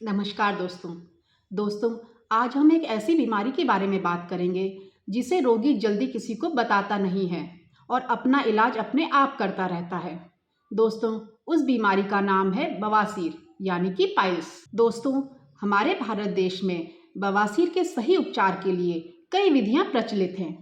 नमस्कार दोस्तों आज हम एक ऐसी बीमारी के बारे में बात करेंगे जिसे रोगी जल्दी किसी को बताता नहीं है और अपना इलाज अपने आप करता रहता है। दोस्तों, उस बीमारी का नाम है बवासीर यानी कि पाइल्स। दोस्तों, हमारे भारत देश में बवासीर के सही उपचार के लिए कई विधियां प्रचलित हैं।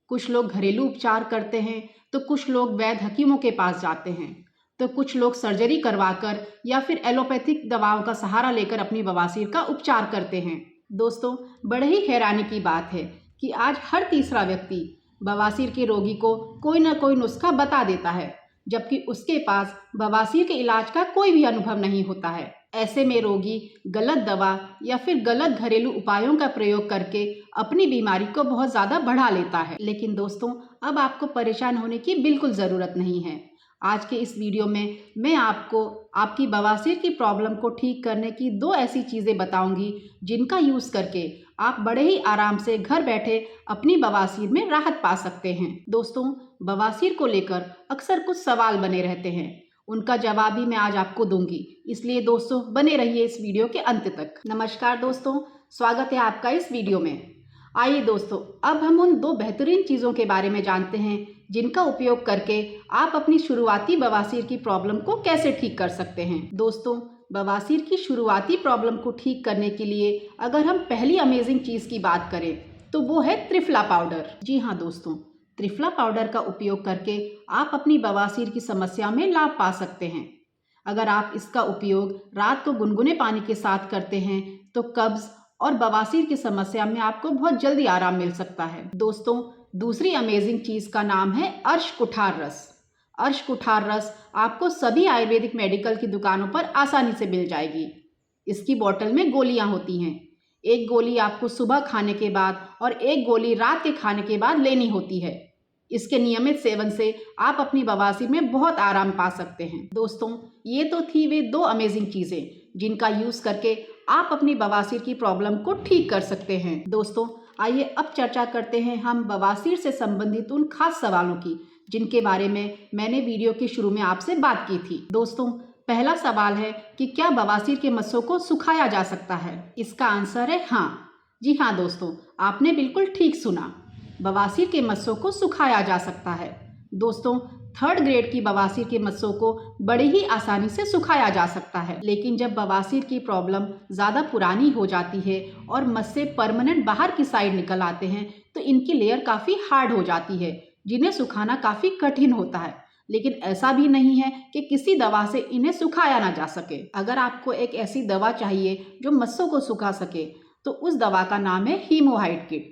कुछ लोग घरेलू उपचार करते हैं तो कुछ लोग वैद्य हकीमों के पास जाते हैं, तो कुछ लोग सर्जरी करवाकर या फिर एलोपैथिक दवाओं का सहारा लेकर अपनी बवासीर का उपचार करते हैं। दोस्तों, बड़े ही हैरानी की बात है कि आज हर तीसरा व्यक्ति बवासीर के रोगी को कोई ना कोई नुस्खा बता देता है, जबकि उसके पास बवासीर के इलाज का कोई भी अनुभव नहीं होता है। ऐसे में रोगी गलत दवा या फिर गलत घरेलू उपायों का प्रयोग करके अपनी बीमारी को बहुत ज़्यादा बढ़ा लेता है। लेकिन दोस्तों, अब आपको परेशान होने की बिल्कुल ज़रूरत नहीं है। आज के इस वीडियो में मैं आपको आपकी बवासीर की प्रॉब्लम को ठीक करने की दो ऐसी चीज़ें बताऊंगी जिनका यूज़ करके आप बड़े ही आराम से घर बैठे अपनी बवासीर में राहत पा सकते हैं। दोस्तों, बवासीर को लेकर अक्सर कुछ सवाल बने रहते हैं, उनका जवाब भी मैं आज आपको दूंगी, इसलिए दोस्तों बने रहिए इस वीडियो के अंत तक। नमस्कार दोस्तों, स्वागत है आपका इस वीडियो में। आइए दोस्तों, अब हम उन दो बेहतरीन चीज़ों के बारे में जानते हैं जिनका उपयोग करके आप अपनी शुरुआती बवासीर की प्रॉब्लम को कैसे ठीक कर सकते हैं। दोस्तों, बवासीर की शुरुआती प्रॉब्लम को ठीक करने के लिए अगर हम पहली अमेजिंग चीज़ की बात करें तो वो है त्रिफला पाउडर। जी हाँ दोस्तों, त्रिफला पाउडर का उपयोग करके आप अपनी बवासीर की समस्या में लाभ पा सकते हैं। अगर आप इसका उपयोग रात को गुनगुने पानी के साथ करते हैं तो कब्ज और बवासीर की समस्या में आपको बहुत जल्दी आराम मिल सकता है। दोस्तों, दूसरी अमेजिंग चीज़ का नाम है अर्शकुठार रस। अर्शकुठार रस आपको सभी आयुर्वेदिक मेडिकल की दुकानों पर आसानी से मिल जाएगी। इसकी बोतल में गोलियां होती हैं। एक गोली आपको सुबह खाने के बाद और एक गोली रात के खाने के बाद लेनी होती है। इसके नियमित सेवन से आप अपनी बवासीर में बहुत आराम पा सकते हैं। दोस्तों, ये तो थी वे दो अमेजिंग चीज़ें जिनका यूज़ करके आप अपनी बवासीर की प्रॉब्लम को ठीक कर सकते हैं। दोस्तों, आइए अब चर्चा करते हैं हम बवासीर से संबंधित उन खास सवालों की जिनके बारे में मैंने वीडियो के शुरू में आपसे बात की थी। दोस्तों, पहला सवाल है कि क्या बवासीर के मस्सों को सुखाया जा सकता है। इसका आंसर है हाँ। जी हाँ दोस्तों, आपने बिल्कुल ठीक सुना, बवासीर के मस्सों को सुखाया जा सकता है। दोस्तों, थर्ड ग्रेड की बवासीर के मस्सों को बड़ी ही आसानी से सुखाया जा सकता है, लेकिन जब बवासीर की प्रॉब्लम ज़्यादा पुरानी हो जाती है और मस्से परमानेंट बाहर की साइड निकल आते हैं तो इनकी लेयर काफ़ी हार्ड हो जाती है, जिन्हें सुखाना काफ़ी कठिन होता है। लेकिन ऐसा भी नहीं है कि किसी दवा से इन्हें सुखाया ना जा सके। अगर आपको एक ऐसी दवा चाहिए जो मस्सों को सुखा सके तो उस दवा का नाम है हीमोहाइड किट,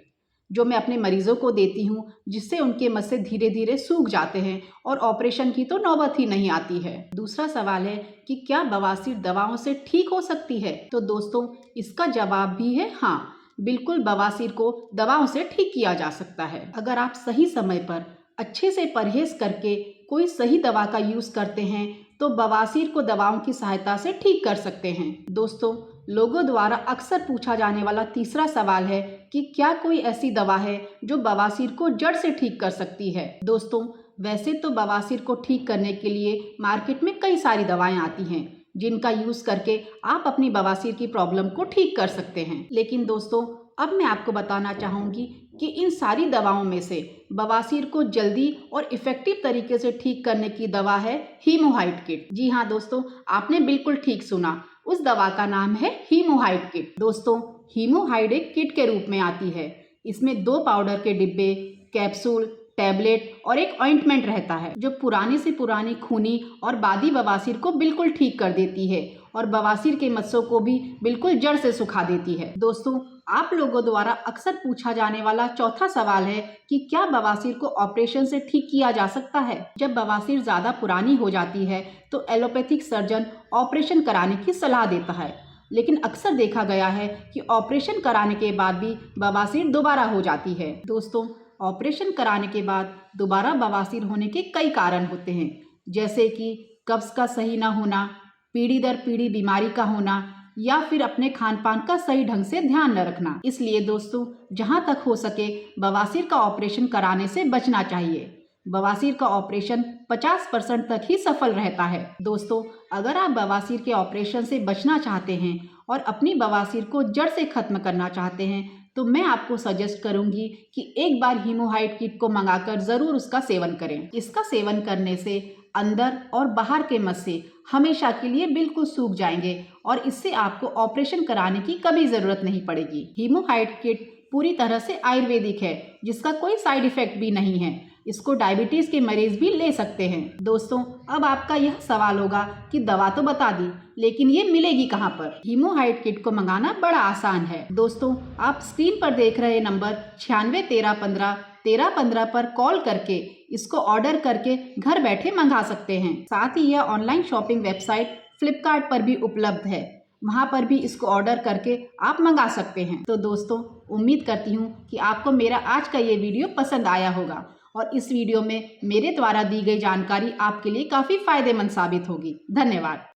जो मैं अपने मरीजों को देती हूँ, जिससे उनके मस्से धीरे धीरे सूख जाते हैं और ऑपरेशन की तो नौबत ही नहीं आती है। दूसरा सवाल है कि क्या बवासीर दवाओं से ठीक हो सकती है। तो दोस्तों, इसका जवाब भी है हाँ, बिल्कुल बवासीर को दवाओं से ठीक किया जा सकता है। अगर आप सही समय पर अच्छे से परहेज करके कोई सही दवा का यूज़ करते हैं तो बवासीर को दवाओं की सहायता से ठीक कर सकते हैं। दोस्तों, लोगों द्वारा अक्सर पूछा जाने वाला तीसरा सवाल है कि क्या कोई ऐसी दवा है जो बवासीर को जड़ से ठीक कर सकती है। दोस्तों, वैसे तो बवासीर को ठीक करने के लिए मार्केट में कई सारी दवाएं आती हैं जिनका यूज़ करके आप अपनी बवासीर की प्रॉब्लम को ठीक कर सकते हैं। लेकिन दोस्तों, अब मैं आपको बताना चाहूँगी कि इन सारी दवाओं में से बवासीर को जल्दी और इफ़ेक्टिव तरीके से ठीक करने की दवा है हीमोहाइड किट। जी हाँ दोस्तों, आपने बिल्कुल ठीक सुना, उस दवा का नाम है हीमोहाइड किट। दोस्तों, हीमोहाइड एक किट के रूप में आती है। इसमें 2 पाउडर के डिब्बे, कैप्सूल, टैबलेट और एक ऑइंटमेंट रहता है जो पुरानी से पुरानी खूनी और बादी बवासीर को बिल्कुल ठीक कर देती है और बवासीर के मस्सों को भी बिल्कुल जड़ से सुखा देती है। दोस्तों, आप लोगों द्वारा अक्सर पूछा जाने वाला चौथा सवाल है कि क्या बवासीर को ऑपरेशन से ठीक किया जा सकता है। जब बवासीर ज़्यादा पुरानी हो जाती है तो एलोपैथिक सर्जन ऑपरेशन कराने की सलाह देता है, लेकिन अक्सर देखा गया है कि ऑपरेशन कराने के बाद भी बवासीर दोबारा हो जाती है। दोस्तों, ऑपरेशन कराने के बाद दोबारा बवासीर होने के कई कारण होते हैं, जैसे कि कब्ज का सही ना होना, पीढ़ी दर पीढ़ी बीमारी का होना या फिर अपने खान पान का सही ढंग से ध्यान न रखना। इसलिए दोस्तों, जहां तक हो सके बवासीर का ऑपरेशन कराने से बचना चाहिए। बवासीर का ऑपरेशन 50% तक ही सफल रहता है। दोस्तों, अगर आप बवासीर के ऑपरेशन से बचना चाहते हैं और अपनी बवासीर को जड़ से खत्म करना चाहते हैं तो मैं आपको सजेस्ट करूंगी कि एक बार हीमोहाइड किट को मंगाकर ज़रूर उसका सेवन करें। इसका सेवन करने से अंदर और बाहर के मस्से हमेशा के लिए बिल्कुल सूख जाएंगे और इससे आपको ऑपरेशन कराने की कभी ज़रूरत नहीं पड़ेगी। हीमोहाइड किट पूरी तरह से आयुर्वेदिक है, जिसका कोई साइड इफेक्ट भी नहीं है। इसको डायबिटीज़ के मरीज भी ले सकते हैं। दोस्तों, अब आपका यह सवाल होगा कि दवा तो बता दी, लेकिन ये मिलेगी कहाँ पर? हीमोहाइड किट को मंगाना बड़ा आसान है। दोस्तों, आप स्क्रीन पर देख रहे नंबर 9613151315 पर कॉल करके इसको ऑर्डर करके घर बैठे मंगा सकते हैं। साथ ही यह ऑनलाइन शॉपिंग वेबसाइट फ्लिपकार्ट पर भी उपलब्ध है, वहाँ पर भी इसको ऑर्डर करके आप मंगा सकते हैं। तो दोस्तों, उम्मीद करती हूँ कि आपको मेरा आज का ये वीडियो पसंद आया होगा और इस वीडियो में मेरे द्वारा दी गई जानकारी आपके लिए काफ़ी फायदेमंद साबित होगी। धन्यवाद।